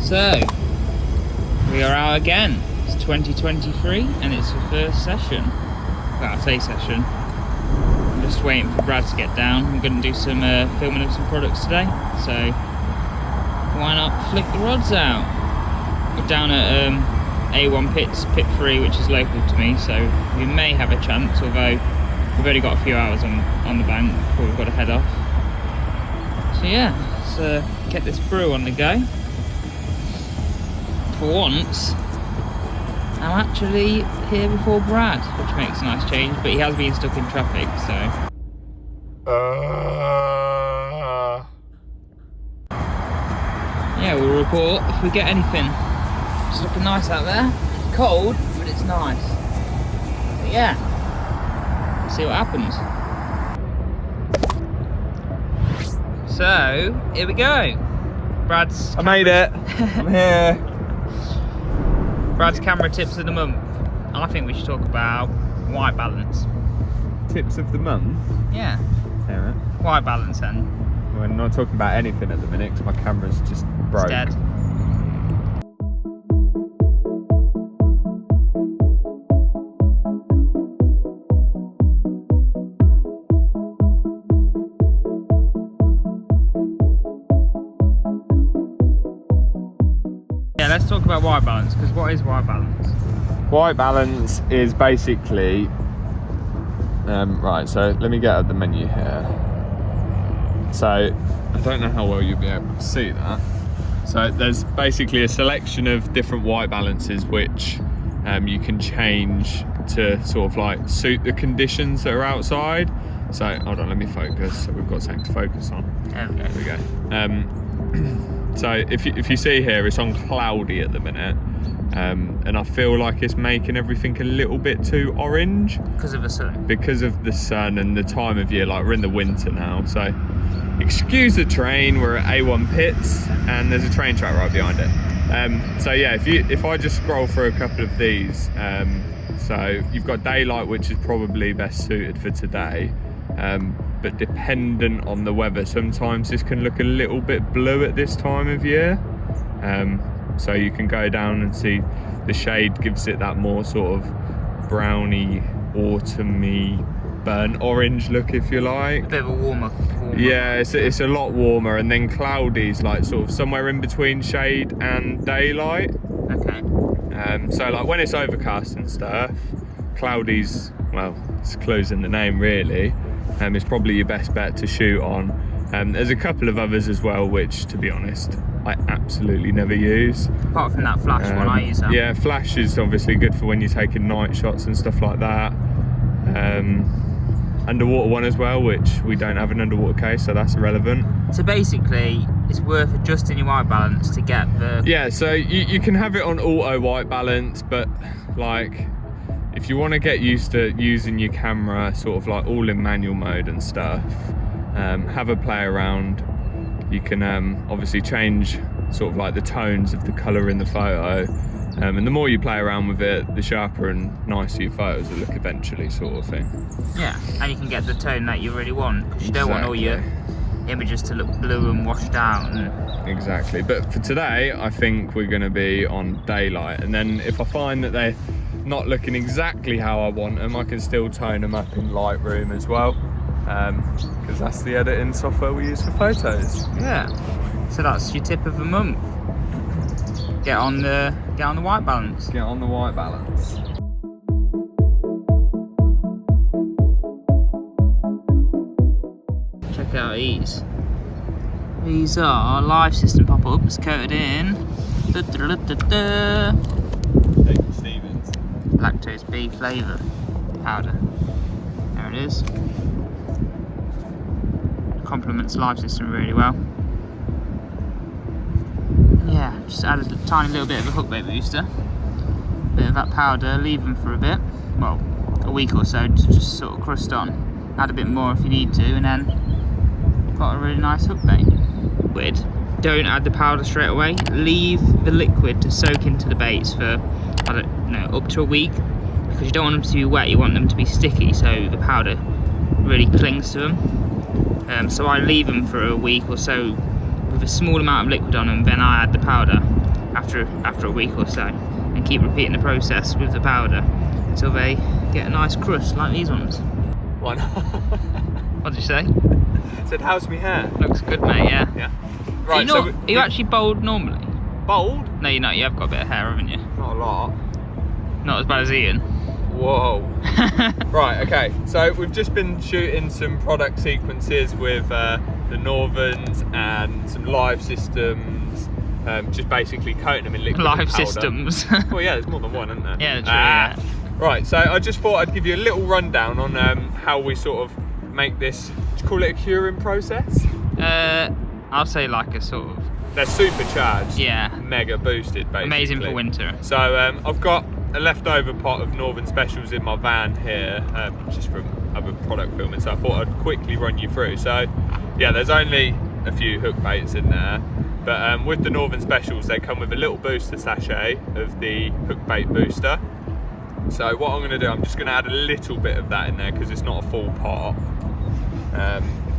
So, we are out again. It's 2023 and it's the first session. Well, I say session. I'm just waiting for Brad to get down. I'm going to do some filming of some products today. So, why not flick the rods out? We're down at A1 Pits, Pit 3, which is local to me. So, we may have a chance, although we've only got a few hours on the bank before we've got to head off. So yeah, let's get this brew on the go. For once, I'm actually here before Brad, which makes a nice change, but he has been stuck in traffic, so. Yeah, we'll report if we get anything. It's looking nice out there. It's cold, but it's nice. But yeah, we'll see what happens. So, here we go. I made it. I'm here. Brad's camera tips of the month. I think we should talk about white balance. Tips of the month? Yeah. Yeah. White balance then. We're not talking about anything at the minute because my camera's just broke. It's dead. Let's talk about white balance, because what is white balance? White balance is basically right, so let me get at the menu here. So I don't know how well you'll be able to see that. So there's basically a selection of different white balances which you can change to sort of like suit the conditions that are outside. So hold on, let me focus. So we've got something to focus on. There we go. So if you see here, it's on cloudy at the minute, and I feel like it's making everything a little bit too orange. Because of the sun? Because of the sun and the time of year, like we're in the winter now, so excuse the train, we're at A1 Pits, and there's a train track right behind it. So yeah, if I just scroll through a couple of these, so you've got daylight, which is probably best suited for today. But dependent on the weather, sometimes this can look a little bit blue at this time of year. So you can go down and see the shade gives it that more sort of browny, autumny, burnt orange look, if you like. A bit of a warmer. Yeah, it's a lot warmer, and then cloudy's like sort of somewhere in between shade and daylight. Okay. So like when it's overcast and stuff, cloudy's, well, it's closing the name really. It's probably your best bet to shoot on. There's a couple of others as well, which, to be honest, I absolutely never use. Apart from that flash one, I use that. Yeah, flash is obviously good for when you're taking night shots and stuff like that. Underwater one as well, which we don't have an underwater case, so that's irrelevant. So basically, it's worth adjusting your white balance to get the... Yeah, so you can have it on auto white balance, but like, if you want to get used to using your camera sort of like all in manual mode and stuff, have a play around. You can obviously change sort of like the tones of the colour in the photo, and the more you play around with it, the sharper and nicer your photos will look eventually, sort of thing. Yeah, and you can get the tone that you really want, because you don't want all your images to look blue and washed out. Exactly, but for today I think we're going to be on daylight, and then if I find that they're not looking exactly how I want them, I can still tone them up in Lightroom as well, because that's the editing software we use for photos. Yeah, so that's your tip of the month. Get on the white balance. Get on the white balance. Check out these. These are live system pop-ups coated in lactose B flavour powder. There it is. Complements live system really well. Yeah, just add a tiny little bit of a hookbait booster. Bit of that powder, leave them for a bit, well, a week or so to just sort of crust on. Add a bit more if you need to, and then got a really nice hookbait. Don't add the powder straight away. Leave the liquid to soak into the baits for, I don't know, up to a week, because you don't want them to be wet, you want them to be sticky, so the powder really clings to them. So I leave them for a week or so with a small amount of liquid on them, then I add the powder, after a week or so, and keep repeating the process with the powder until they get a nice crust like these ones. Why not? What did you say? Said, how's me hair? Looks good, mate. Yeah. Yeah. Right. Are you actually bald normally? Bald? No, you're not. You have got a bit of hair, haven't you? Not a lot. Not as bad as Ian. Whoa. Right, okay, so we've just been shooting some product sequences with the Northerns and some live systems, just basically coating them in liquid Live powder. systems. Well, yeah, there's more than one, isn't there? Yeah, true. Yeah. Right, so I just thought I'd give you a little rundown on how we sort of make this, do you call it a curing process? I'll say like a sort of... They're supercharged, yeah, mega boosted, basically. amazing for winter. So I've got a leftover pot of Northern Specials in my van here, just from other product filming, so I thought I'd quickly run you through. So yeah, there's only a few hook baits in there, but with the Northern Specials they come with a little booster sachet of the hook bait booster. So what I'm going to do, I'm just going to add a little bit of that in there because it's not a full pot.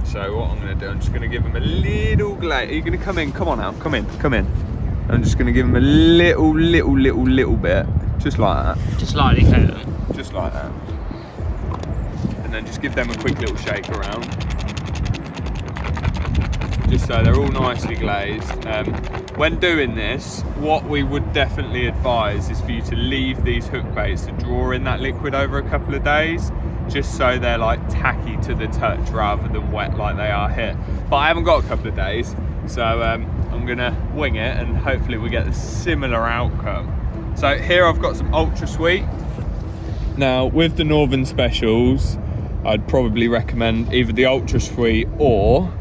So what I'm going to do, I'm just going to give them a little glaze. Are you going to come in? Come on now, come in. I'm just going to give them a little bit, just like that. Just lightly coat them. Just like that. And then just give them a quick little shake around. Just so they're all nicely glazed. When doing this, what we would definitely advise is for you to leave these hook baits to draw in that liquid over a couple of days, just so they're like tacky to the touch rather than wet like they are here. But I haven't got a couple of days, so I'm gonna wing it and hopefully we get a similar outcome. So here I've got some ultra sweet. Now with the Northern Specials, I'd probably recommend either the ultra sweet or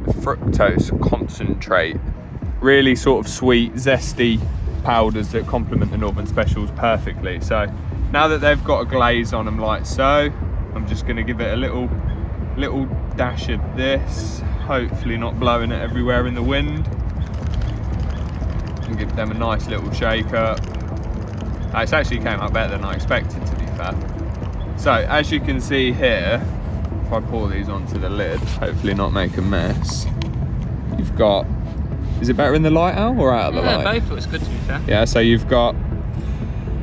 the fructose concentrate. Really sort of sweet, zesty powders that complement the Northern Specials perfectly. So now that they've got a glaze on them like so, I'm just going to give it a little dash of this, hopefully not blowing it everywhere in the wind, and give them a nice little shake up. It's actually came out better than I expected, to be fair. So as you can see here, if I pour these onto the lid, hopefully not make a mess, you've got, is it better in the light, Al, or out of the light? Both looks good, to be fair. Yeah, so you've got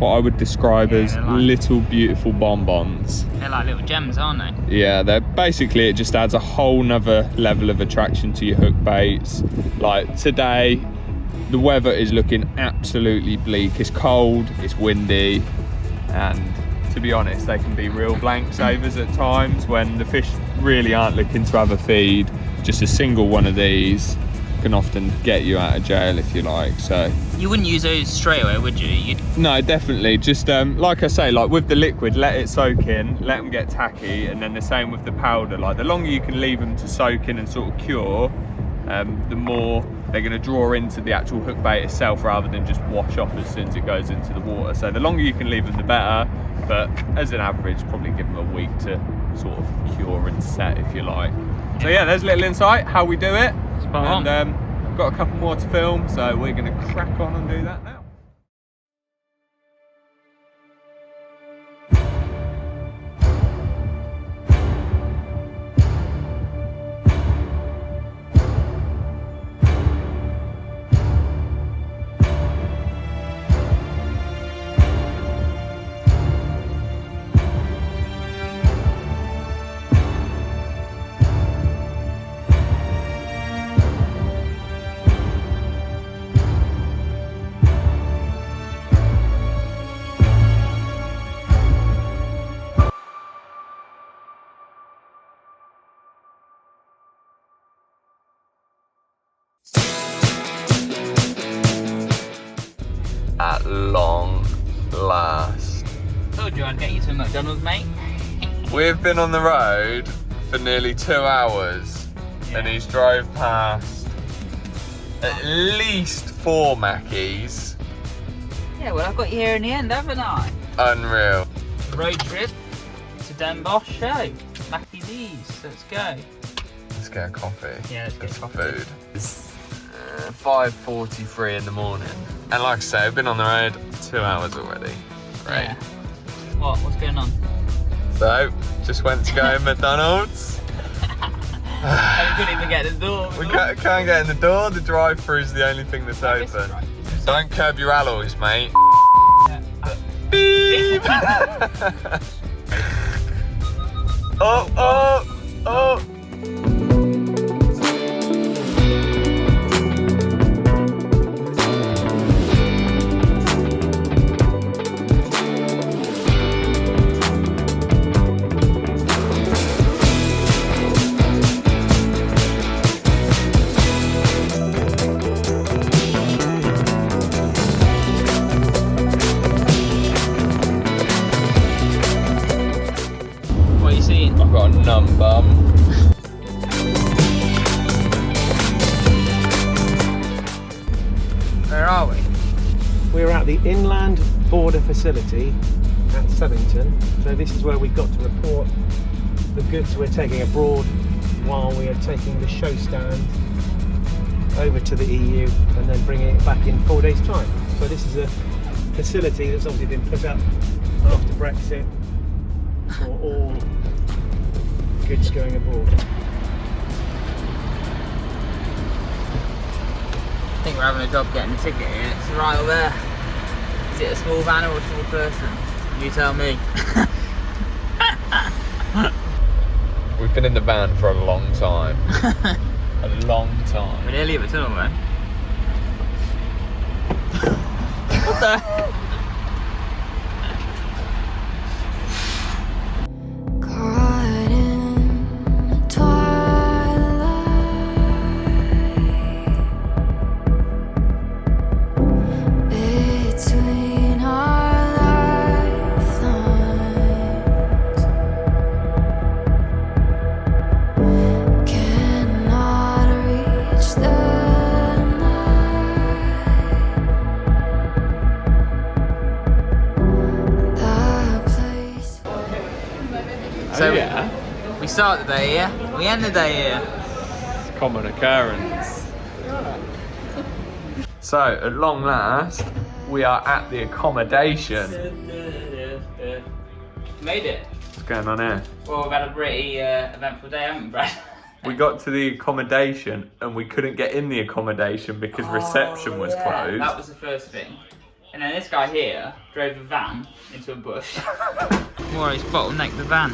what I would describe as like little beautiful bonbons. They're like little gems, aren't they? Yeah, they're basically, it just adds a whole nother level of attraction to your hook baits. Like today, the weather is looking absolutely bleak. It's cold, it's windy, and to be honest, they can be real blank savers at times when the fish really aren't looking to have a feed. Just a single one of these can often get you out of jail, if you like. So you wouldn't use those straight away, would you? No, definitely. Just like I say, like with the liquid, let it soak in, let them get tacky, and then the same with the powder. Like the longer you can leave them to soak in and sort of cure, the more they're going to draw into the actual hook bait itself rather than just wash off as soon as it goes into the water. So the longer you can leave them, the better. But as an average, probably give them a week to sort of cure and set, if you like. So yeah, there's a little insight how we do it. Spot on. And got a couple more to film, so we're going to crack on and do that now. At long last. Told you I'd get you to McDonald's, mate. We've been on the road for nearly 2 hours, and he's drove past at least 4 Mackies. Yeah, well, I've got you here in the end, haven't I? Unreal. Road trip to Den Bosch show. Mackie D's, let's go. Let's get a coffee. Yeah, let's get coffee. Food. It's 5:43 in the morning, and like I say, I've been on the road 2 hours already. Great. Yeah. What's going on? So, just went to go to McDonald's. And we couldn't even get in the door. We can't get in the door. The drive-through is the only thing that's open. Don't curb your alloys, mate. Beep! Oh, oh, oh! What are you seeing? I've got a numb bum. Where are we? We're at the Inland Border Facility at Sevington. So this is where we've got to report the goods we're taking abroad while we are taking the show stand over to the EU and then bringing it back in 4 days' time. So this is a facility that's obviously been put up after Brexit for all goods going abroad. I think we're having a job getting the ticket here. It's right over there. Is it a small van or a small person? You tell me. We've been in the van for a long time. A long time. We're nearly at the tunnel, man. What the? Caught in twilight between our lifelines, cannot reach the So yeah, we start the day here, we end the day here. it's a common occurrence. So, at long last, we are at the accommodation. Made it. What's going on here? Well, we've had a pretty eventful day, haven't we, Brad? We got to the accommodation and we couldn't get in the accommodation because reception was closed. That was the first thing. And then this guy here drove a van into a bush. More, he's bottlenecked the van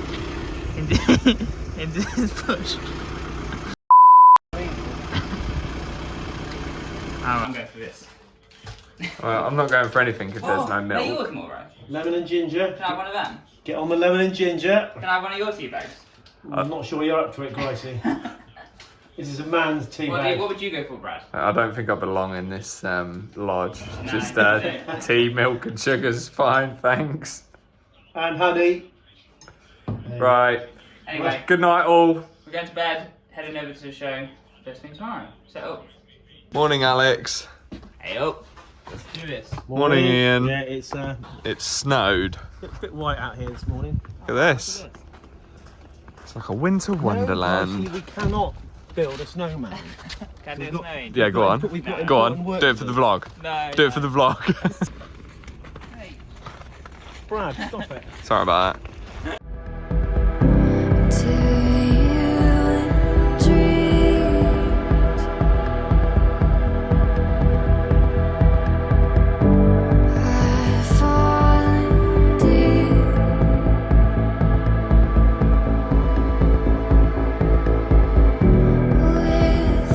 into this bush. I'm going for this. Well, I'm not going for anything if there's no Are you milk. looking alright? Lemon and ginger. Can I have one of them? Get on the lemon and ginger. Can I have one of your tea bags? I'm not sure you're up to it, Gracie. This is a man's tea bag. What would you go for, Brad? I don't think I belong in this lodge. No. Just tea, milk and sugar's fine, thanks. And honey. Right. Anyway, Good night all. we're going to bed, heading over to the show first thing tomorrow. Set up. Morning, Alex. Hey up. Let's do this. Morning, Ian. Yeah, it's It's snowed. a bit white out here this morning. Look at this. It's like a winter wonderland. No, we cannot build a snowman. Can I do We've a got- snowing? Yeah, go on. We've got Go on. important work Do it to for the vlog. No. Do it for the vlog. Hey. Brad, stop it. Sorry about that. to you in dreams. I've fallen deep.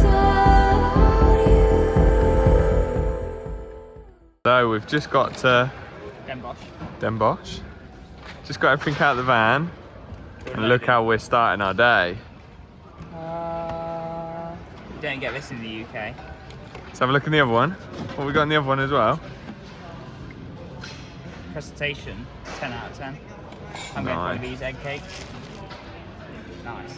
Without you. So we've just got to Den Bosch. Den Bosch. Just got everything out of the van. And look how we're starting our day. You don't get this in the UK. Let's have a look in the other one. What we got in the other one as well? Presentation, 10 out of 10. I'm going for one of Nice. these egg cakes. Nice.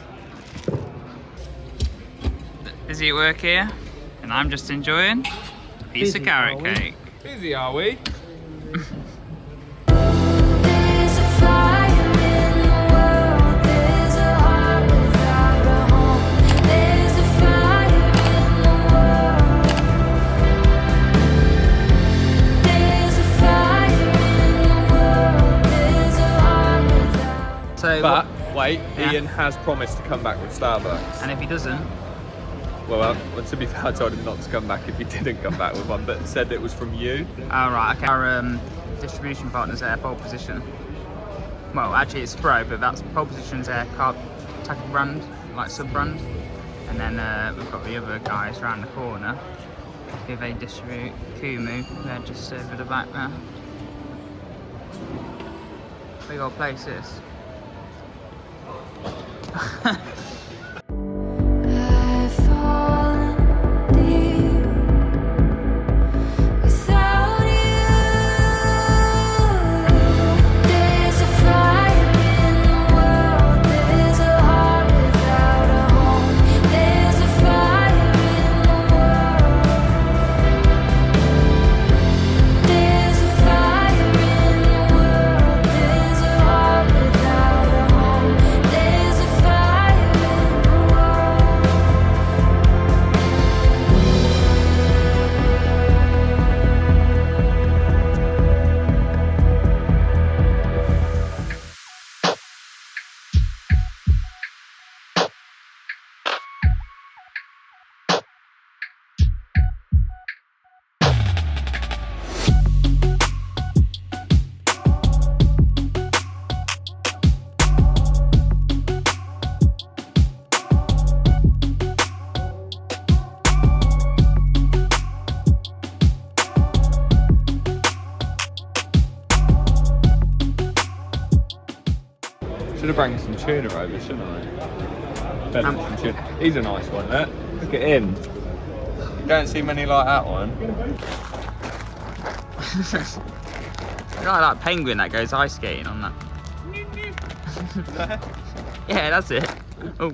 Busy at work here, and I'm just enjoying a piece of Busy, carrot are we? cake. Busy, are we? There's a fire in the world. There's a heart without a home. There's a fire in the world. There's a fire in the world. There's a heart without. So, But wait, Yeah. Ian has promised to come back with Starbucks. And if he doesn't, Well, to be fair, I told him not to come back if he didn't come back with one, but said it was from you. alright, okay. Our distribution partner's there, pole position. Well, actually it's Spro, but that's pole position's there, Carp tackle brand, like sub-brand. And then we've got the other guys around the corner. If they distribute Kumu, they're just over the back there. Big old place this. I've fallen deep without you. There's a fire in the world. There's a heart without a home. There's a fire in the world. There's a fire in the world. There's a heart without a home. There's a fire in the world. Should have brought some tuna over, shouldn't I? Better some tuna. He's a nice one, look. Look at him. You don't see many like that one. I like that penguin that goes ice skating on that. Yeah, that's it. Oh.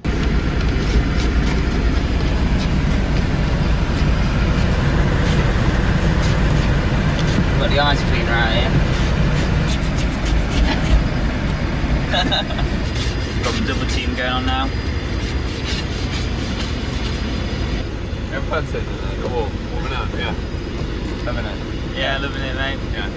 Got the ice cleaner out here. Got the double team going on now. Everyone says it, you're warming up, yeah. Loving it. Yeah, loving it, mate. Yeah.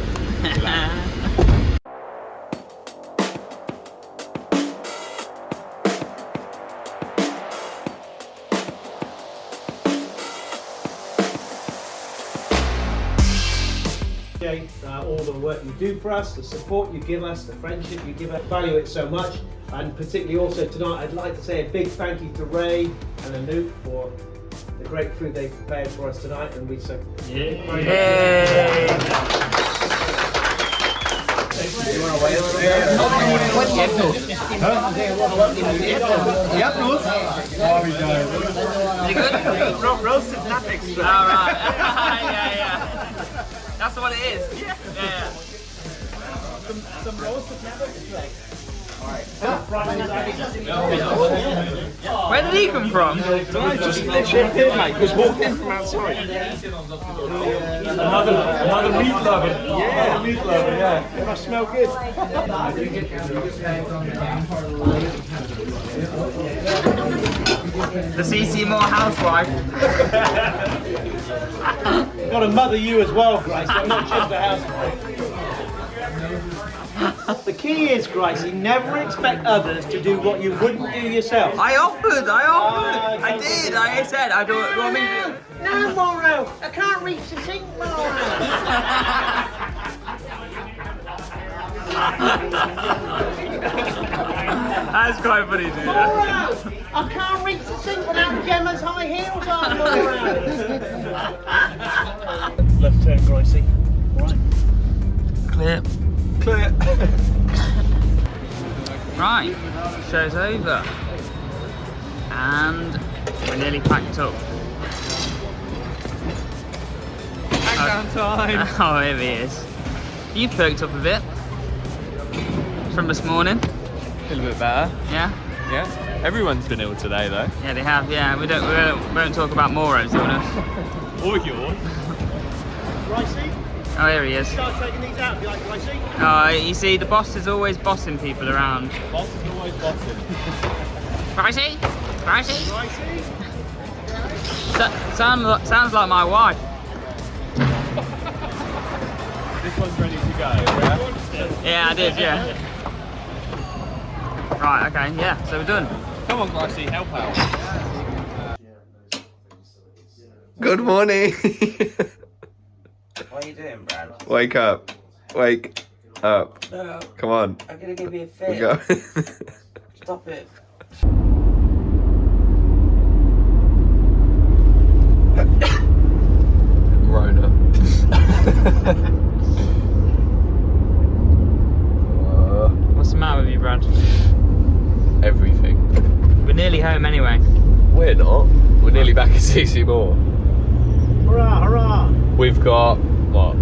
All the work you do for us, the support you give us, the friendship you give us, value it so much. And particularly also tonight, I'd like to say a big thank you to Ray and Anoop for the great food they've prepared for us tonight, and we so Yay! roasted nut extra. Alright. Yeah. That's what it is. Yeah. Some roasted nut extra. Where did he come from? I just literally appeared, mate. Just walked in from outside. Another meat lover. Yeah, meat lover. Yeah. It must smell good. The ccmoore housewife. Got to mother you as well, Grace. I'm not just a housewife. The key is, Gracie, never expect others to do what you wouldn't do yourself. I offered. I did. I said, I don't want me to. No, Mauro, I can't reach the sink, Mauro. That's quite funny, dude. Mauro, I can't reach the sink without Gemma's high heels on, Mauro. Left turn, Gracie. Right. Clear. Clear. Right, show's over. And we're nearly packed up. Down time. Oh, here he is. You perked up a bit from this morning. A little bit better. Yeah? Yeah. Everyone's been ill today though. Yeah, they have, yeah. We won't talk about Mauro's illness. Or yours. Gracie, Oh, here he is. start taking these out if you like, Gracie. Oh, you see, the boss is always bossing people around. Boss is always bossing. Pricey? Pricey? Gracie. Sounds like my wife. This one's ready to go, yeah? Yeah, I did, yeah. Right, okay, yeah, so we're done. Come on, Gracie, help out. Good morning. What are you doing, Brad? Wake up. Wake up. No, Come on. I'm gonna give you a We fit. go. Stop it. Rona. What's the matter with you, Brad? Everything. We're nearly home anyway. We're not. We're nearly back at ccmoore. Hurrah, hurrah! We've got, what?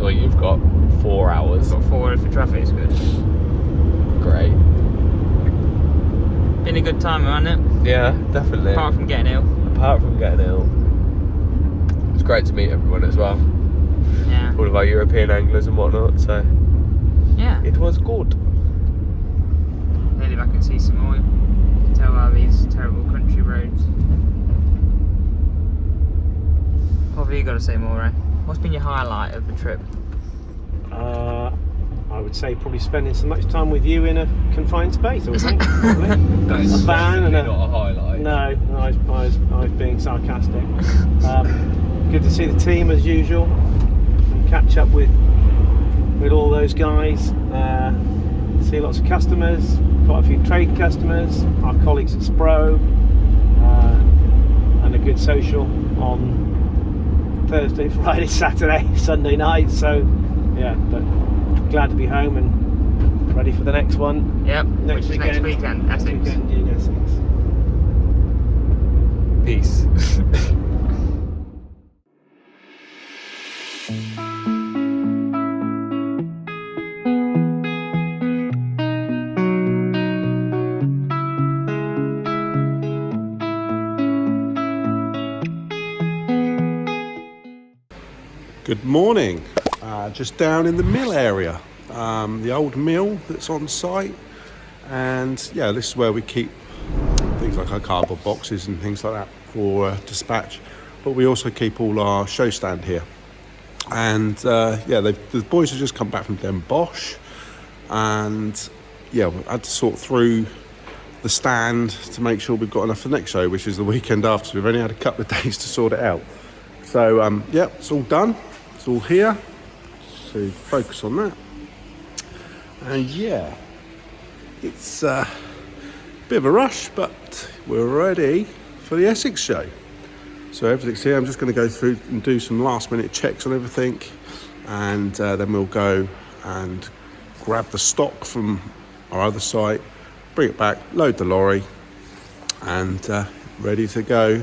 Well, you've got 4 hours. Got 4 for traffic, it's good. Great. Been a good time, hasn't it? Yeah, definitely. Apart from getting ill. Apart from getting ill. It's great to meet everyone as well. Yeah. All of our European anglers and whatnot, so Yeah. it was good. Nearly back at ccmoore. You can tell how these terrible country roads. What have you got to say, Mauro? What's been your highlight of the trip? I would say probably spending so much time with you in a confined space, I would think. Probably. That's A van and a... not a highlight. No, I was being sarcastic. Good to see the team as usual. And catch up with all those guys. See lots of customers, quite a few trade customers, our colleagues at Spro, and a good social on Thursday, Friday, Saturday, Sunday night. So yeah, but glad to be home and ready for the next one. Yep. Next Which is next weekend, Next Essex. weekend in Essex. Peace. Good morning. Just down in the mill area, the old mill that's on site, and yeah, this is where we keep things like our cardboard boxes and things like that for dispatch. But we also keep all our show stand here. And yeah, the boys have just come back from Den Bosch, and yeah, we had to sort through the stand to make sure we've got enough for the next show, which is the weekend after. So we've only had a couple of days to sort it out. So yeah, it's all done. It's all here. So focus on that. And yeah, it's a bit of a rush, but we're ready for the Essex show. So everything's here. I'm just going to go through and do some last minute checks on everything, and then we'll go and grab the stock from our other site, bring it back, load the lorry, and ready to go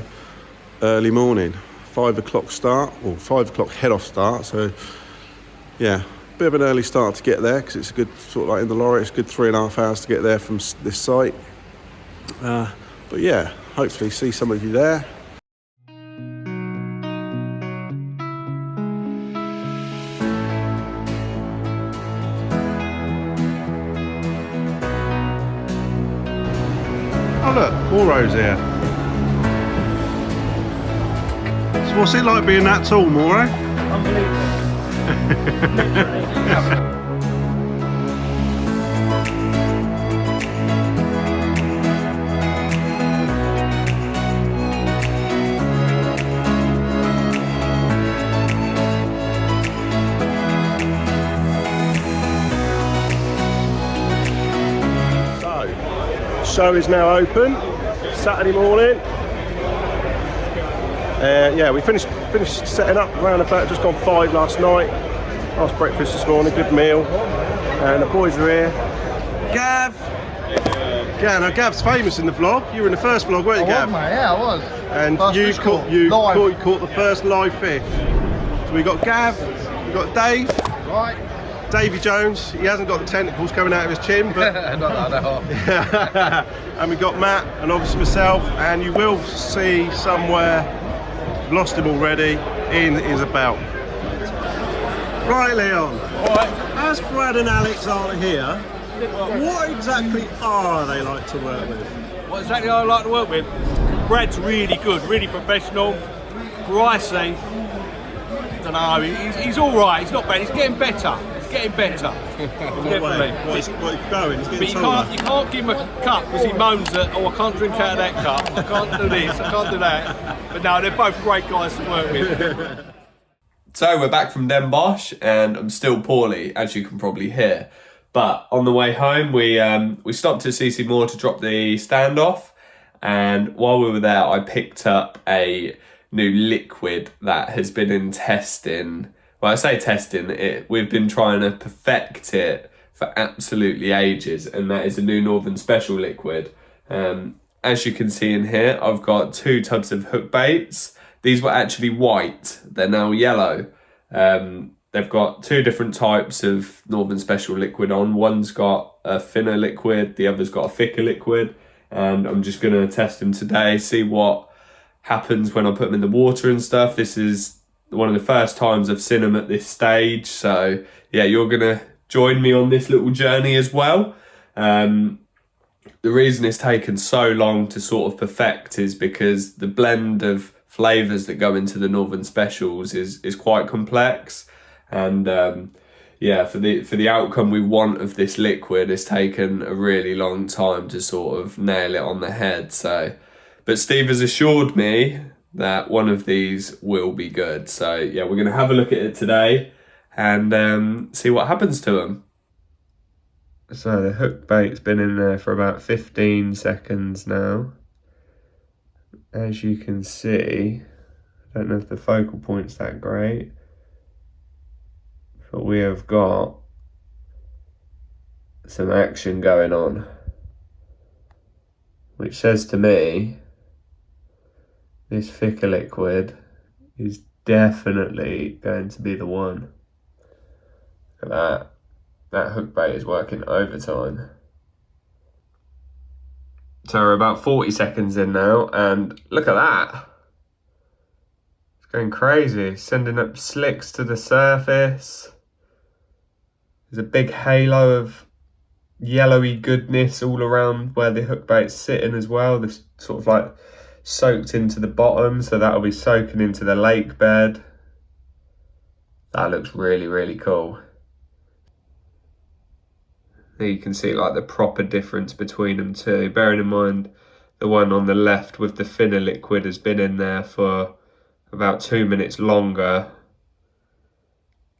early morning. 5 o'clock start, or 5 o'clock head off start. So yeah, bit of an early start to get there because it's a good sort of like in the lorry. It's a good 3.5 hours to get there from this site. But yeah, hopefully see some of you there. Oh look, Mauro's here. So what's it like being that tall, Mauro? Show is now open, Saturday morning. Yeah, we finished setting up around about just gone 5 last night. Nice breakfast this morning, good meal, and the boys are here. Gav! Yeah, now Gav's famous in the vlog. You were in the first vlog, weren't you, Gav? Yeah, I was. And First you fish caught the first live fish. So we got Gav, we got Dave. Right. Davy Jones, he hasn't got the tentacles coming out of his chin, but and we got Matt and obviously myself, and you will see somewhere, lost him already, Ian is about. Right, Leon. Alright. As Brad and Alex are here, what exactly are they like to work with? What exactly I like to work with? Brad's really good, really professional. Brycey, I don't know, he's alright, he's not bad, he's getting better. getting better. Definitely. Well, it's going. It's But you can't give him a cup because he moans that, oh, I can't drink out of that cup, I can't do this, I can't do that. But no, they're both great guys to work with. So we're back from Den Bosch, and I'm still poorly, as you can probably hear. But on the way home, we stopped at ccmoore to drop the stand off, and while we were there, I picked up a new liquid that has been in testing. Well, I say testing, we've been trying to perfect it for absolutely ages, and that is a new Northern Special liquid. As you can see in here, I've got 2 tubs of Hookbaits. These were actually white, they're now yellow. They've got 2 different types of Northern Special liquid on. One's got a thinner liquid, the other's got a thicker liquid. And I'm just going to test them today, see what happens when I put them in the water and stuff. This is one of the first times I've seen them at this stage. So yeah, you're going to join me on this little journey as well. The reason it's taken so long to sort of perfect is because the blend of flavours that go into the Northern Specials is quite complex, and yeah, for the outcome we want of this liquid, it's taken a really long time to sort of nail it on the head. So, but Steve has assured me that one of these will be good. So yeah, we're going to have a look at it today and see what happens to them. So the Hookbait's been in there for about 15 seconds now. As you can see, I don't know if the focal point's that great, but we have got some action going on, which says to me this thicker liquid is definitely going to be the one. Look at that. That Hookbait is working overtime. So we're about 40 seconds in now, and look at that. It's going crazy, sending up slicks to the surface. There's a big halo of yellowy goodness all around where the Hookbait's sitting as well. This sort of like soaked into the bottom, so that'll be soaking into the lake bed. That looks really, really cool. There you can see like the proper difference between them two. Bearing in mind the one on the left with the thinner liquid has been in there for about 2 minutes longer.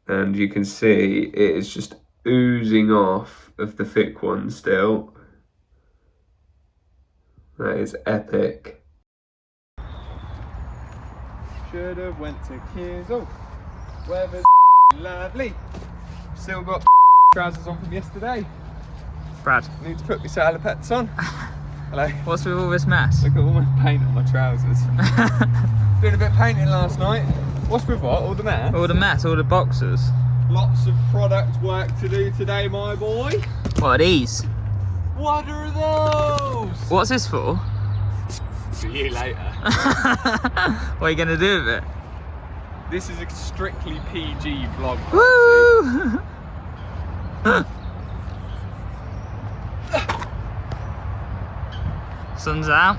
And you can see it is just oozing off of the thick one still. That is epic. Should have went to Kizzle. Weather's lovely. Still got trousers on from yesterday. Brad, Need to put my salopettes on. Hello. what's with all this mess? Look at all my paint on my trousers. Doing a bit of painting last night. What's with what? All the mess? All the mess, all the boxes. Lots of product work to do today, my boy. What are these? What are those? What's this for? See you later. What are you going to do with it? This is a strictly PG vlog. Woo! Sun's out.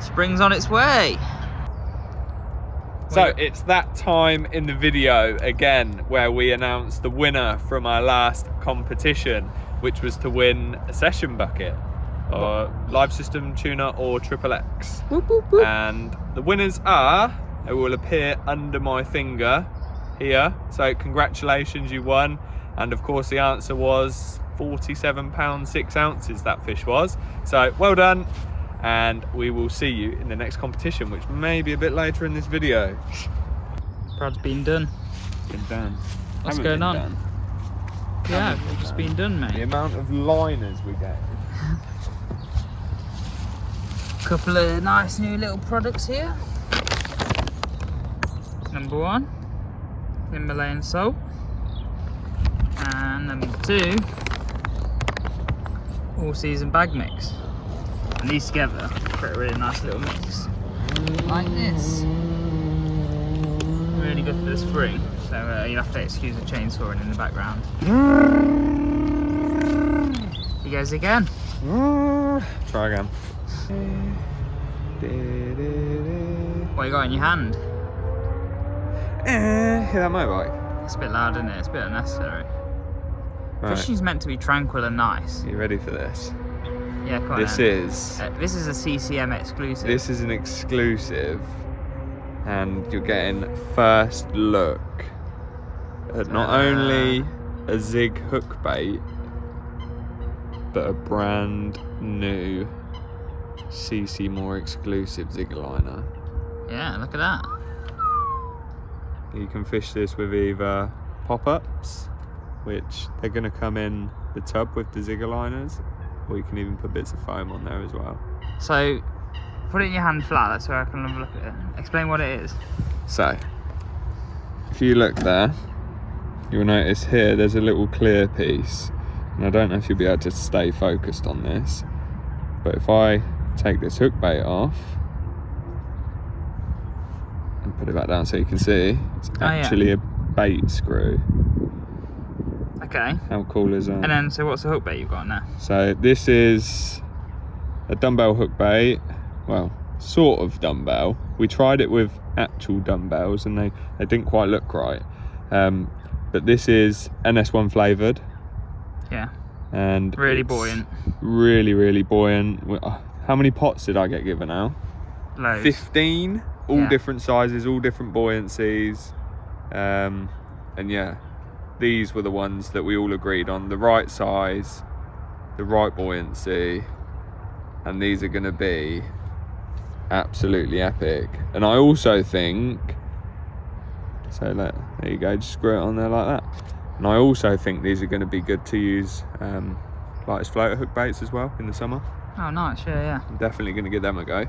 Spring's on its way. So it's that time in the video again where we announced the winner from our last competition, which was to win a session bucket or live system tuner or XXX. Whoop, whoop, whoop. And the winners are, it will appear under my finger here. So congratulations, you won. And of course the answer was £47 6 ounces that fish was. So well done. And we will see you in the next competition, which may be a bit later in this video. Brad's been done. Been done. What's Haven't going been on? done. Yeah, Haven't been it's done. been done, The mate. amount of liners we get. Couple of nice new little products here. Number 1, Himalayan salt. And number 2, all season bag mix. And these together create a really nice little mix. Like this. Really good for the spring. So you'll have to excuse the chainsawing in the background. He goes again. Try again. What you got in your hand? Hear that motorbike? It's a bit loud, isn't it? It's a bit unnecessary. Right. Fishing's meant to be tranquil and nice. You ready for this? Yeah, quite. This is a CCM exclusive. This is an exclusive, and you're getting first look at not only a Zig Hookbait, but a brand new ccmoore exclusive Zig liner. Yeah, look at that. You can fish this with either pop-ups, which they're going to come in the tub with the Zigger liners, or you can even put bits of foam on there as well. So, put it in your hand flat, that's where I can have a look at it. Explain what it is. So, if you look there, you'll notice here there's a little clear piece, and I don't know if you'll be able to stay focused on this, but if I take this hook bait off and put it back down so you can see, it's actually a bait screw. Okay. How cool is that? And then, so what's the hook bait you've got now? So this is a dumbbell hook bait, well, sort of dumbbell. We tried it with actual dumbbells and they didn't quite look right. But this is NS1 flavoured. Yeah. And really it's buoyant. Really, really buoyant. How many pots did I get given out? Loads. 15, all Yeah. different sizes, all different buoyancies. And yeah, these were the ones that we all agreed on, the right size, the right buoyancy, and these are going to be absolutely epic. And I also think, so there you go, just screw it on there like that. And I also think these are going to be good to use like as floater hook baits as well in the summer. Oh, nice, yeah. I'm definitely going to give them a go.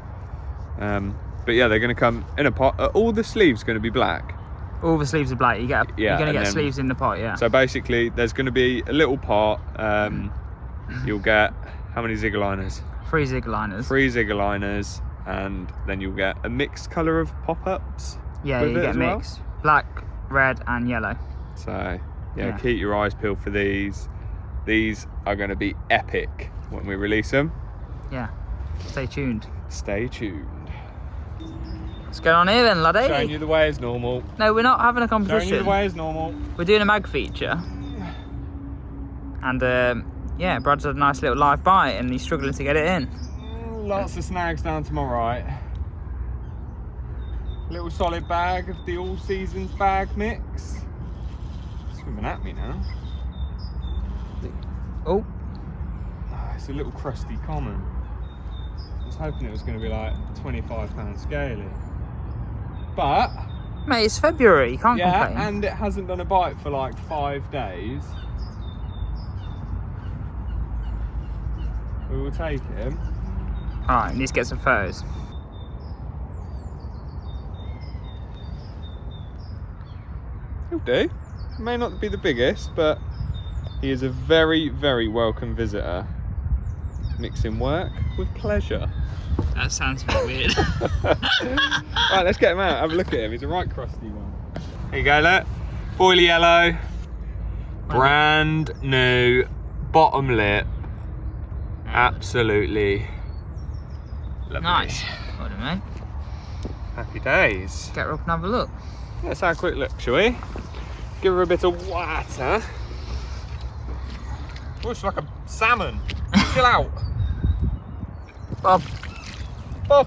But yeah, they're going to come in a pot. All the sleeves going to be black. All the sleeves are black. You're going to get sleeves in the pot, yeah. So basically, there's going to be a little pot. You'll get how many Zigger liners? 3 Zigger liners. 3 Zigger liners, and then you'll get a mixed colour of pop-ups. Yeah, you get mixed. Black, red, and yellow. So yeah, keep your eyes peeled for these. These are going to be epic when we release them. Yeah. Stay tuned. Stay tuned. What's going on here then, laddie? Showing you the way as normal. No, we're not having a Showing competition. you the way as normal. We're doing a mag feature. And yeah, Brad's had a nice little live bite and he's struggling to get it in. Lots of snags down to my right. Little solid bag of the all seasons bag mix. Swimming at me now. Oh. It's a little crusty common. I was hoping it was going to be like £25 scaly. But Mate, it's February, you can't complain. and it hasn't done a bite for like 5 days. We will take him. Alright, need to get some photos. He'll do. May not be the biggest, but he is a very, very welcome visitor. Mixing work with pleasure. That sounds a bit weird. Right, let's get him out. Have a look at him. He's a right crusty one. There you go, look. Boily yellow. Brand new. Bottom lip. Absolutely lovely. Nice. Well done, mate. Happy days. Get her up and have a look. Let's have a quick look, shall we? Give her a bit of water. Oh, she's like a salmon. Chill out. Bob. Bob,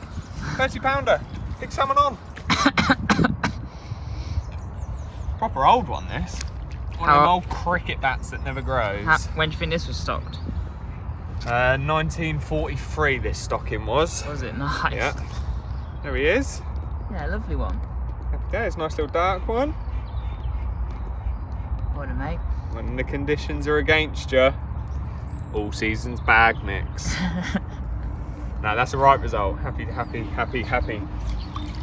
30 pounder. Big salmon on. Proper old one, this. One of them old cricket bats that never grows. When do you think this was stocked? 1943 this stocking was. Was it? Nice. Yeah. There he is. Yeah, lovely one. Happy days. Nice little dark one. Well done, mate. When the conditions are against you, all seasons bag mix. No, that's a right result. Happy, happy, happy, happy.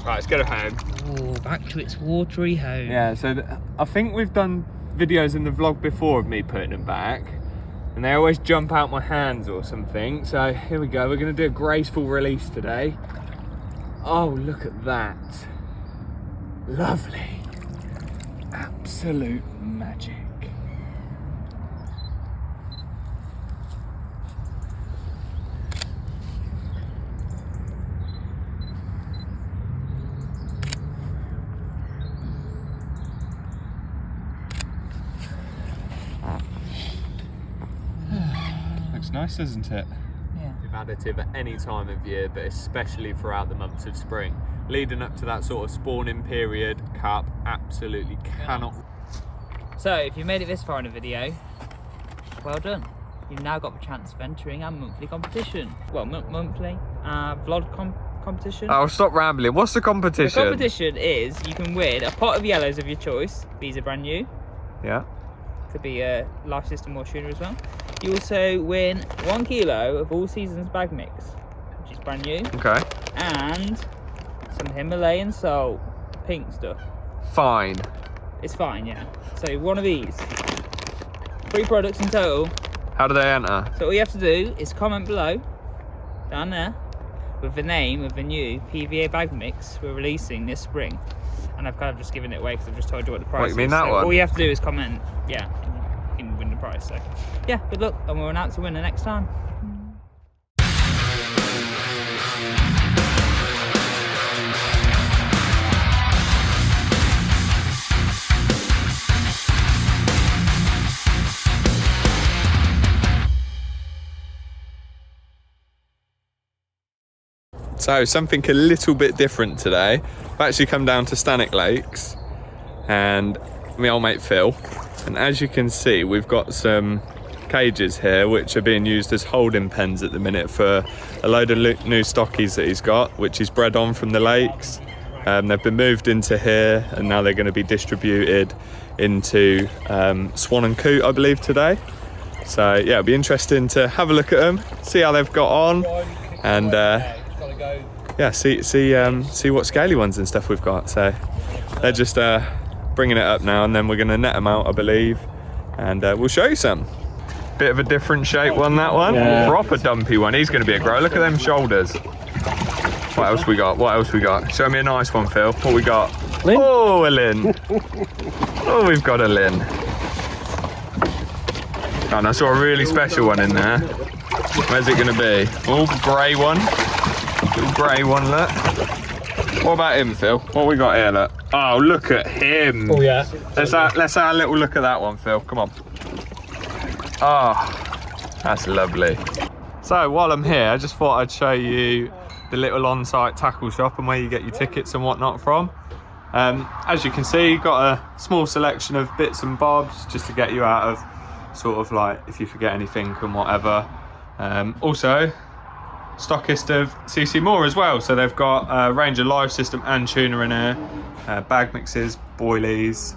Right, let's get her home. Oh, back to its watery home. Yeah, so I think we've done videos in the vlog before of me putting them back, and they always jump out my hands or something. So here we go. We're going to do a graceful release today. Oh, look at that. Lovely. Absolute magic. Looks nice, doesn't it? Yeah. Additive at any time of year, but especially throughout the months of spring. Leading up to that sort of spawning period, carp absolutely cannot. So if you made it this far in the video, well done. You've now got the chance of entering our monthly competition. Well, monthly vlog competition. Oh, stop rambling. What's the competition? The competition is you can win a pot of yellows of your choice. These are brand new. Yeah. Could be a life system or tuner as well. You also win 1 kilo of all seasons bag mix, which is brand new. Okay. And some Himalayan salt, pink stuff. Fine. It's fine, yeah. So one of these. 3 products in total. How do they enter? So all you have to do is comment below, down there, with the name of the new PVA bag mix we're releasing this spring. And I've kind of just given it away because I've just told you what the price is. What, you mean that so one? All you have to do is comment, yeah, you can win the prize. So yeah, good luck, and we'll announce the winner next time. So something a little bit different today. I've actually come down to Stannick Lakes and my old mate Phil, and as you can see we've got some cages here which are being used as holding pens at the minute for a load of new stockies that he's got, which he's bred on from the lakes. They've been moved into here and now they're going to be distributed into Swan and Coot, I believe, today. So yeah, it'll be interesting to have a look at them, see how they've got on, and yeah, see what scaly ones and stuff we've got. So they're just bringing it up now, and then we're going to net them out, I believe, and we'll show you some. Bit of a different shape one, that one. Yeah. Proper dumpy one. He's going to be a grower. Look at them shoulders. What else we got? What else we got? Show me a nice one, Phil. What we got? Lin? Oh, a Lin. Oh, we've got a Lin. Oh, and I saw a really special one in there. Where's it going to be? Oh, grey one. Little grey one, look. What about him, Phil? What we got here, look? Oh, look at him. Oh, yeah. Let's have a little look at that one, Phil. Come on. Oh, that's lovely. So while I'm here, I just thought I'd show you the little on-site tackle shop and where you get your tickets and whatnot from. As you can see, you've got a small selection of bits and bobs just to get you out of sort of like if you forget anything and whatever. Also, stockist of ccmoore as well, so they've got a range of live system and tuner in here, bag mixes, boilies,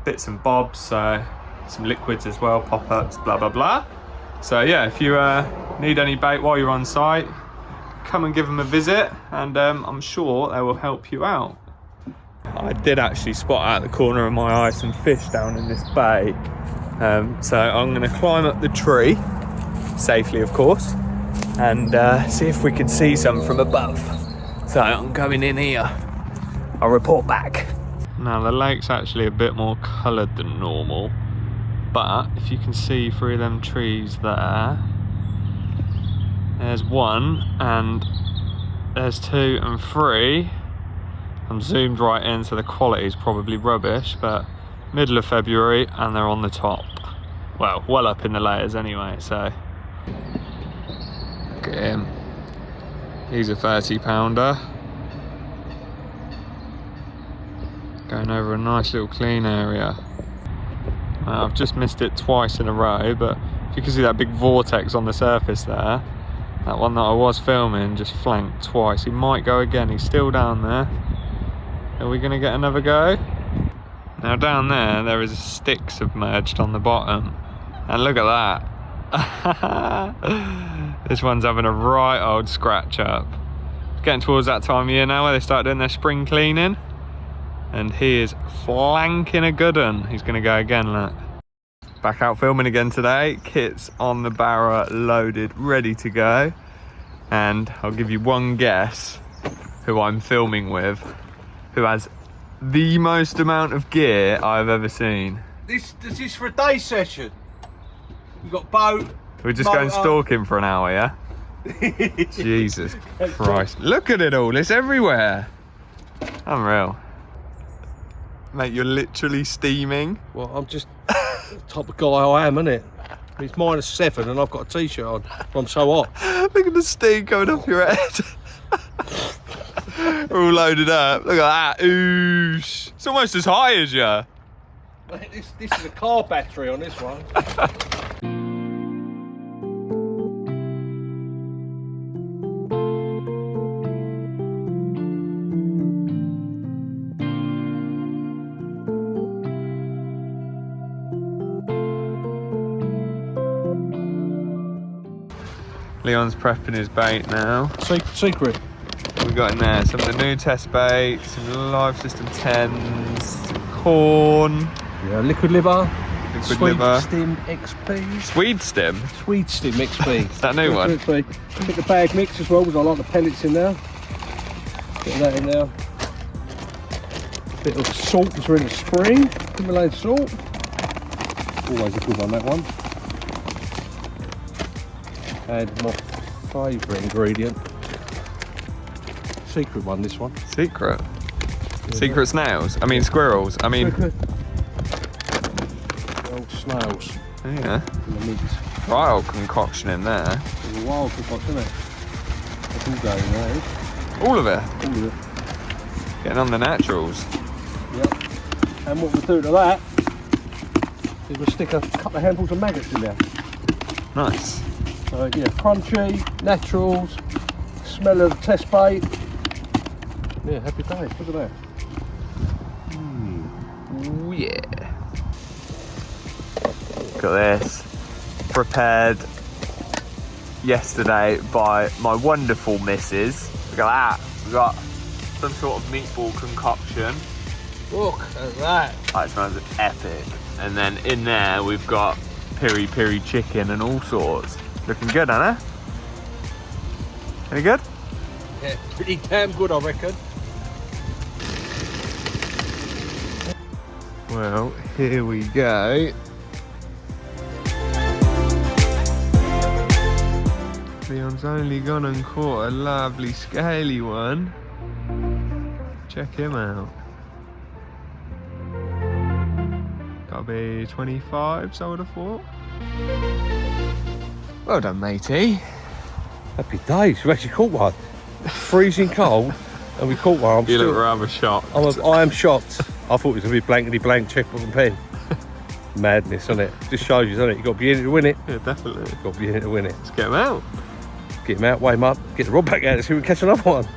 bits and bobs, so some liquids as well, pop-ups, blah blah blah. So yeah, if you need any bait while you're on site, come and give them a visit, and I'm sure they will help you out. I did actually spot out the corner of my eye some fish down in this bay, so I'm going to climb up the tree safely, of course, and see if we can see some from above. So I'm going in here. I'll report back. Now the lake's actually a bit more coloured than normal, but if you can see through them trees there, there's 1 and there's 2 and 3. I'm zoomed right in, so the quality is probably rubbish, but middle of February and they're on the top. Well up in the layers anyway, so. Look at him. He's a 30-pounder. Going over a nice little clean area. I've just missed it twice in a row, but if you can see that big vortex on the surface there, that one that I was filming just flanked twice. He might go again. He's still down there. Are we going to get another go? Now down there is a stick submerged on the bottom, and look at that. This one's having a right old scratch up. Getting towards that time of year now where they start doing their spring cleaning, and he is flanking a good one. He's going to go again, look. Back out filming again today. Kit's on the barra, loaded, ready to go, and I'll give you one guess who I'm filming with, who has the most amount of gear I've ever seen. This is for a day session. You've got boat. We're just going stalking for an hour, yeah? Jesus Christ. Look at it all, it's everywhere. Unreal. Mate, you're literally steaming. Well, I'm just the type of guy I am, innit? It's -7 and I've got a t-shirt on. I'm so hot. Look at the steam going up your head. We're all loaded up. Look at that. Oosh. It's almost as high as you. This is a car battery on this one. Leon's prepping his bait now. Secret. We got in there some of the new test baits, some live system 10s, some corn, Yeah, liquid liver. liquid Swede liver, Stim XP. Swede stem. Swede Stim XP. Is that a new one? Bit of bag mix as well, because I like the pellets in there. Get that in there. Bit of salt, because we're in the spring. Himalayan salt. Always a good one, that one. And my favourite ingredient. Secret one, this one. Secret. Secret snails. I mean squirrels. I mean, The old snails yeah. in the mix. Right old concoction in there. It's a wild concoction, isn't it? It's all going there. All of it. All of it. Getting on the naturals. Yep. And what we'll do to that is we'll stick a couple of handfuls of maggots in there. Nice. So yeah, crunchy, naturals, smell of the test bait. Yeah, happy days. Look at that. Ooh, yeah. Look at this. Prepared yesterday by my wonderful missus. Look at that. We've got some sort of meatball concoction. Look at that. That smells epic. And then in there we've got piri piri chicken and all sorts. Looking good, Anna? Any good? Yeah, pretty damn good, I reckon. Well, here we go. Leon's only gone and caught a lovely scaly one. Check him out. Gotta be 25, so I would have thought. Well done, matey. Happy days. We've actually caught one. Freezing cold, and we caught one. You look rather shocked. I am shocked. I thought it was going to be blankety blank checkbook and pen. Madness, isn't it? Just shows you, doesn't it? You've got to be in it to win it. Yeah, definitely. You've got to be in it to win it. Let's get him out. Get him out, weigh him up, get the rod back out and see if we can catch another one.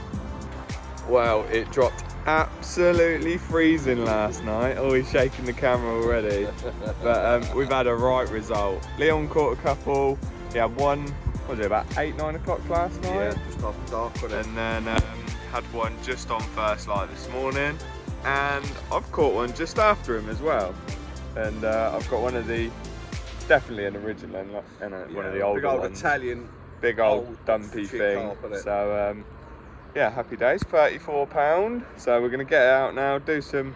Well, it dropped absolutely freezing last night. Always shaking the camera already. But we've had a right result. Leon caught a couple. He had one, what was it, about 8, 9 o'clock last night? Yeah, just after dark. And then had one just on first light this morning. And I've caught one just after him as well. And I've got one of the, definitely an original and one of the older big old ones. Italian. Big old dumpy thing. Carp, isn't it? So yeah, happy days. £34. So we're gonna get it out now, do some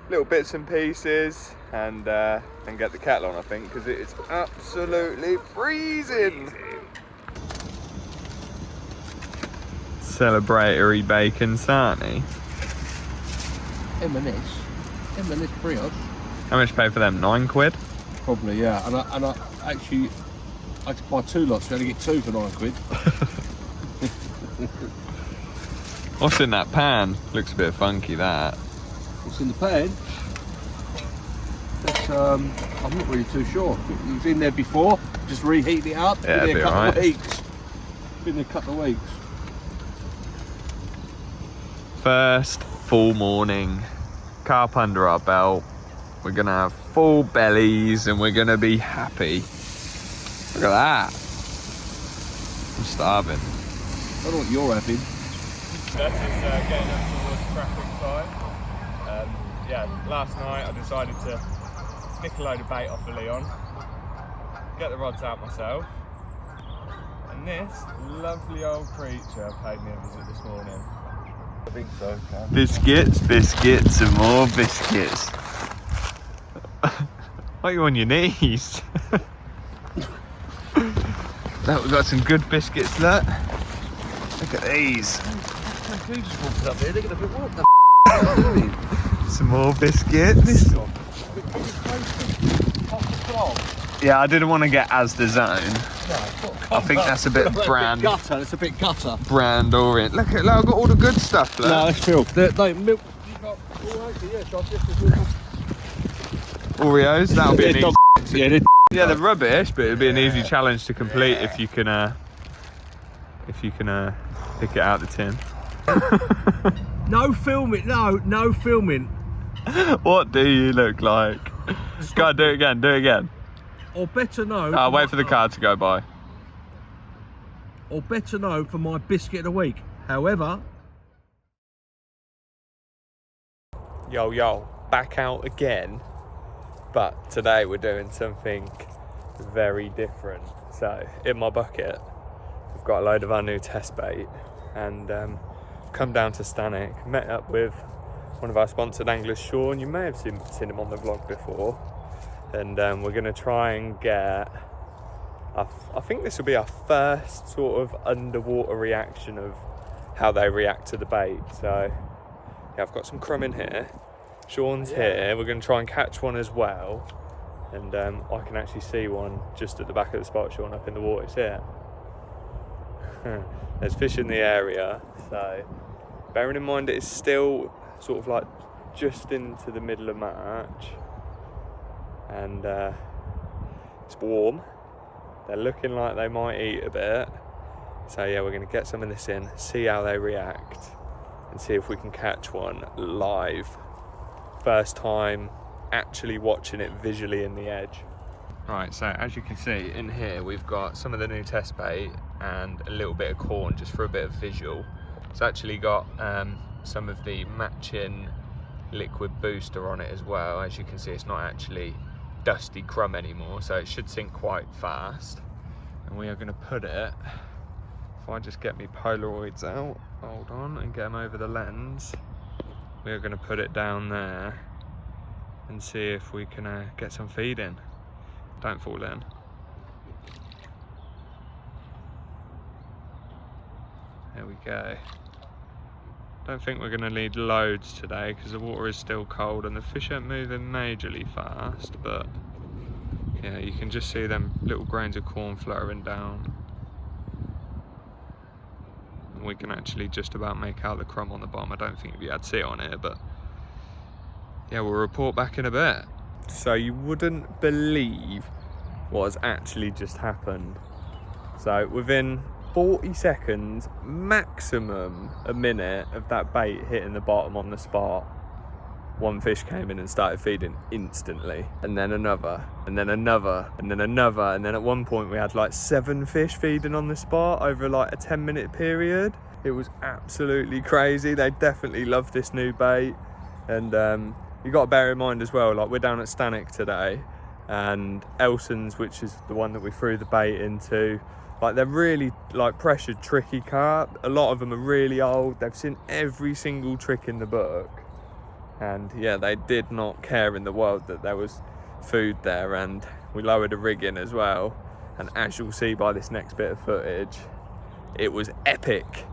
little bits and pieces, and get the kettle on, I think, because it is absolutely freezing. Celebratory bacon sarnie. M&S brioche. How much you pay for them? £9? Probably, yeah. And I actually, I had to buy 2 lots, so I only get 2 for £9. What's in that pan? Looks a bit funky, that. What's in the pan? It's, I'm not really too sure. It was in there before, just reheating it up. Yeah, Been there it'll be a couple of alright. weeks. Been there a couple of weeks. First full morning, carp under our belt. We're gonna have full bellies and we're gonna be happy. Look at that. I'm starving. I don't know what you're having. That is getting up towards traffic time. Yeah, last night I decided to nick a load of bait off of Leon, get the rods out myself, and this lovely old creature paid me a visit this morning. I think so. Biscuits, biscuits, and more biscuits. Why are you on your knees? Look, we've got some good biscuits, look. Look at these. You just walked up here, look at the bit. What the f are you doing? Some more biscuits. Off the clock. Yeah, I didn't want to get as the zone. I think that's a bit brand. Gutter. It's a bit gutter. Brand orient. Look, I've got all the good stuff. Look. No, that's filth. They milk. Oreos. That'll be an easy. Yeah, they're Yeah, they're rubbish, but it'll be an easy challenge to complete if you can pick it out the tin. no filming. No filming. What do you look like? Go on, do it again. Do it again. Or better know. I'll wait for the car to go by. Or better know for my biscuit of the week. However. Yo, back out again. But today we're doing something very different. So in my bucket, we've got a load of our new test bait, and come down to Stanwick, met up with one of our sponsored anglers, Sean. You may have seen him on the vlog before, and we're going to try and get. I think this will be our first sort of underwater reaction of how they react to the bait. So yeah, I've got some crumb in here. Sean's here. We're going to try and catch one as well, and I can actually see one just at the back of the spot, Sean, up in the water. See it? There's fish in the area, so bearing in mind it's still sort of like just into the middle of March, and it's warm. They're looking like they might eat a bit, so yeah, we're going to get some of this in, see how they react, and see if we can catch one live. First time actually watching it visually in the edge. Right, so as you can see in here, we've got some of the new test bait and a little bit of corn just for a bit of visual. It's actually got some of the matching liquid booster on it as well. As you can see, it's not actually dusty crumb anymore, so it should sink quite fast. And we are going to put it, if I just get me Polaroids out, hold on, and get them over the lens, we are going to put it down there and see if we can get some feed in. Don't fall in. There we go. Don't think we're going to need loads today because the water is still cold and the fish aren't moving majorly fast, but yeah, you can just see them little grains of corn fluttering down. And we can actually just about make out the crumb on the bottom. I don't think we had see it on here, but yeah, we'll report back in a bit. So you wouldn't believe what has actually just happened. So within 40 seconds, maximum a minute of that bait hitting the bottom on the spot, one fish came in and started feeding instantly, and then another, and then another, and then another, and then at one point we had like 7 fish feeding on the spot over like a 10-minute period. It was absolutely crazy. They definitely love this new bait, and you got to bear in mind as well, like we're down at Stanwick today, and Elson's, which is the one that we threw the bait into, like they're really like pressured, tricky carp. A lot of them are really old. They've seen every single trick in the book, and yeah, they did not care in the world that there was food there. And we lowered a rig in as well, and as you'll see by this next bit of footage, it was epic.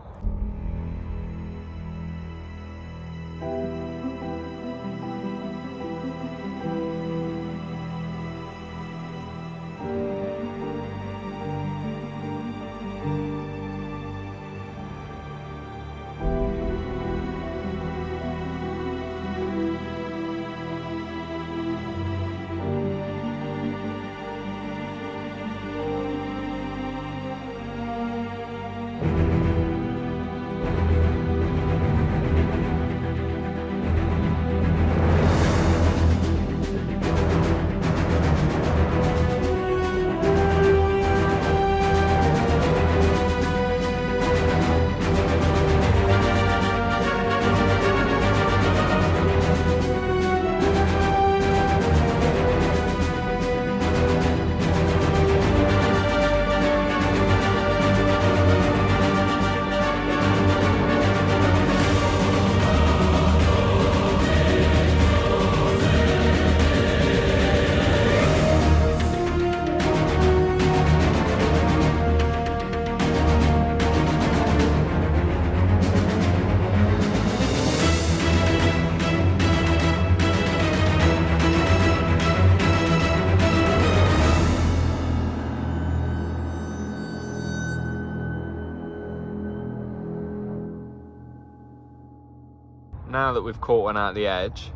now that we've caught one out the edge,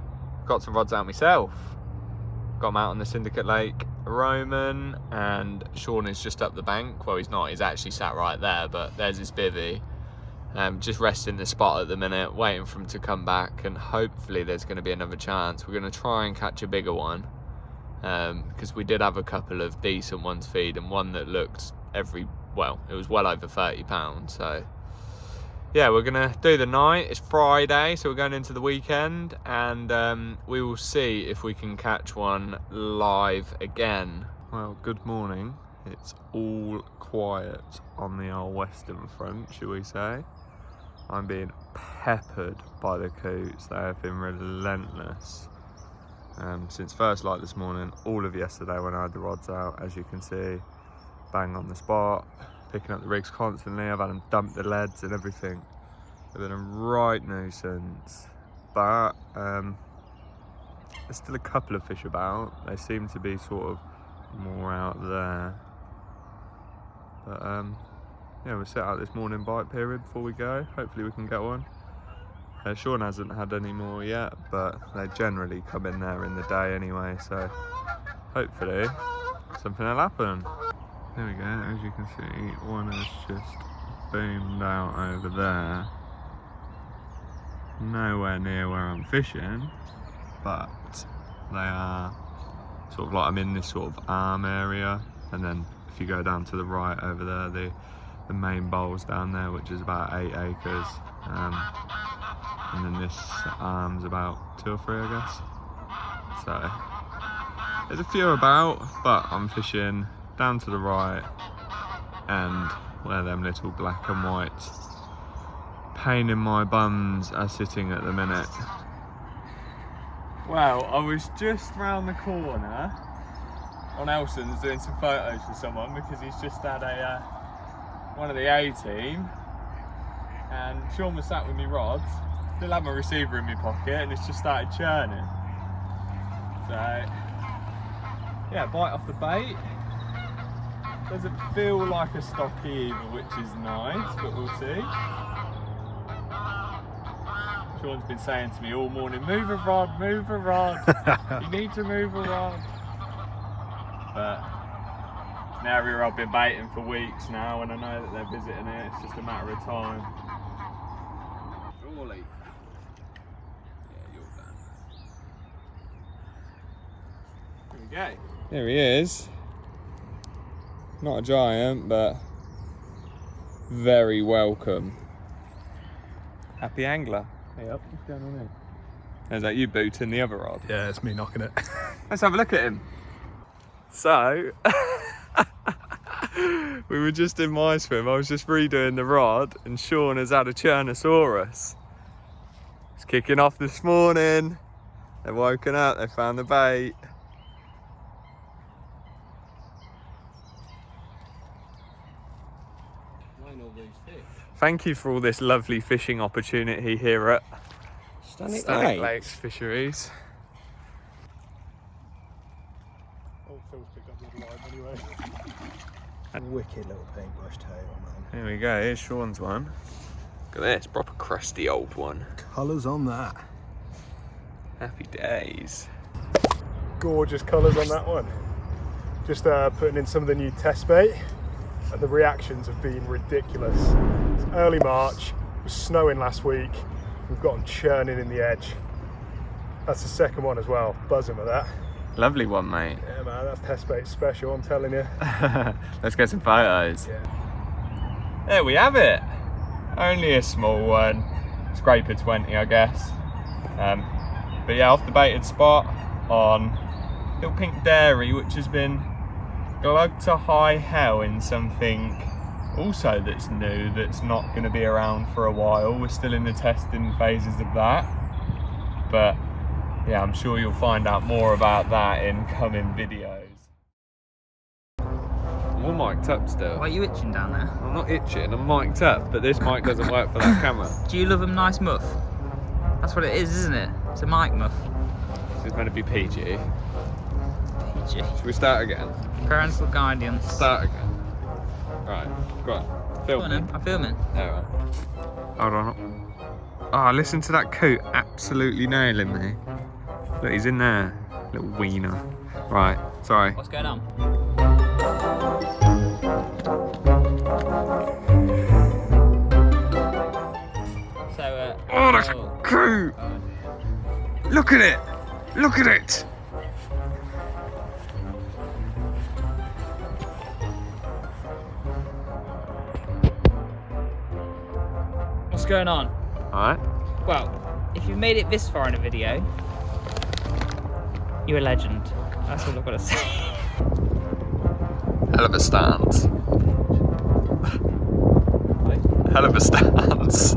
got some rods out myself. Got them out on the Syndicate Lake Roman, and Sean is just up the bank. Well, he's not, he's actually sat right there, but there's his bivvy. Just resting the spot at the minute, waiting for him to come back, and hopefully there's going to be another chance. We're going to try and catch a bigger one, because we did have a couple of decent ones feed, and one that looked well, it was well over 30 pounds. So yeah, we're gonna do the night. It's Friday, so we're going into the weekend, and we will see if we can catch one live again. Well, good morning. It's all quiet on the old Western Front, shall we say. I'm being peppered by the coots. They have been relentless since first light this morning, all of yesterday when I had the rods out, as you can see. Bang on the spot, picking up the rigs constantly. I've had them dump the leads and everything. They've been a right nuisance, but there's still a couple of fish about. They seem to be sort of more out there, but yeah, we'll set out this morning bite period before we go. Hopefully we can get one. Sean hasn't had any more yet, but they generally come in there in the day anyway, so hopefully something will happen. There we go, as you can see, one has just boomed out over there. Nowhere near where I'm fishing, but they are sort of like, I'm in this sort of arm area, and then if you go down to the right over there, the main bowl's down there, which is about 8 acres, and then this arm's about 2 or 3, I guess. So there's a few about, but I'm fishing down to the right, and where them little black and white pain in my bums are sitting at the minute. Well, I was just round the corner on Elson's doing some photos for someone, because he's just had one of the A team, and Sean was sat with me rods, still had my receiver in my pocket, and it's just started churning. So yeah, bite off the bait. Doesn't feel like a stocky either, which is nice, but we'll see. Sean's been saying to me all morning, move a rod, move a rod. You need to move a rod. But it's an area I've been baiting for weeks now, and I know that they're visiting it. It's just a matter of time. Surely. Yeah, you're done. There we go. There he is. Not a giant, but very welcome. Happy angler. Yep, what's going on here? Is that you booting the other rod? Yeah, it's me knocking it. Let's have a look at him. So, we were just in my swim. I was just redoing the rod, and Sean has had a Churnosaurus. It's kicking off this morning. They've woken up, they found the bait. Thank you for all this lovely fishing opportunity here at Stalking Lakes Fisheries. Oh, Phil's picked up the line anyway. Wicked little paintbrush tail, man. Here we go, here's Sean's one. Look at this, proper crusty old one. Colours on that. Happy days. Gorgeous colours on that one. Just putting in some of the new test bait, and the reactions have been ridiculous. It's early March, it was snowing last week, we've got them churning in the edge. That's the second one as well, buzzing with that. Lovely one, mate. Yeah man, that's test bait special, I'm telling you. Let's get some photos. Yeah. There we have it. Only a small one, scraper 20 I guess. But yeah, off the baited spot on Little Pink Dairy, which has been glugged to high hell in something also that's new, that's not going to be around for a while. We're still in the testing phases of that, but yeah, I'm sure you'll find out more about that in coming videos. I'm all mic'd up still. Why are you itching down there? I'm not itching, I'm mic'd up, but this mic doesn't work for that camera. Do you love a nice muff? That's what it is, isn't it? It's a mic muff. This is meant to be PG. PG. Should we start again? Parental guidance. Start again. Right, go on. Go Film on me. then, I'm filming. Alright. Hold on. Oh, listen to that coot absolutely nailing me. Look, he's in there. Little wiener. Right, sorry. What's going on? So, Oh, that's coot! Look at it! Look at it! what's going on? Alright. Well, if you've made it this far in a video, you're a legend. That's all I've got to say. Hell of a stance. Hell of a stance.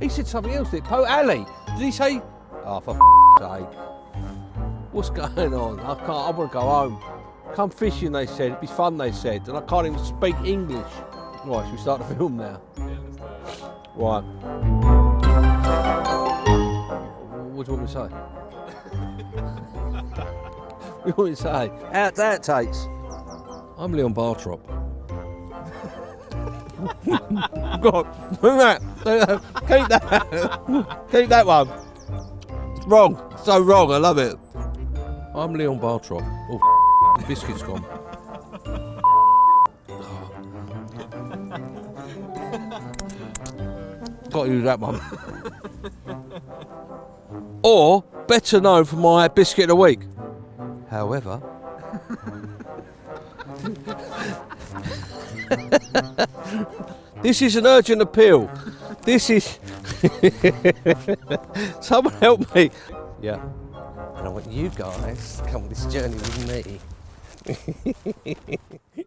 He said something else, did Po Ali? Did he say? Oh, for sake. What's going on? I can't, I want to go home. Come fishing, they said. It'd be fun, they said. And I can't even speak English. Right, should we start the film now? Right. What do you want me to say? What do you want me to say? Out that takes. I'm Leon Bartrop. God, keep that. Keep that one. It's wrong. So wrong. I love it. I'm Leon Bartrop. Oh, the biscuit's gone. Got to use that one. Or better known for my biscuit of the week. However. This is an urgent appeal. This is. Someone help me. Yeah. And I want you guys to come on this journey with me.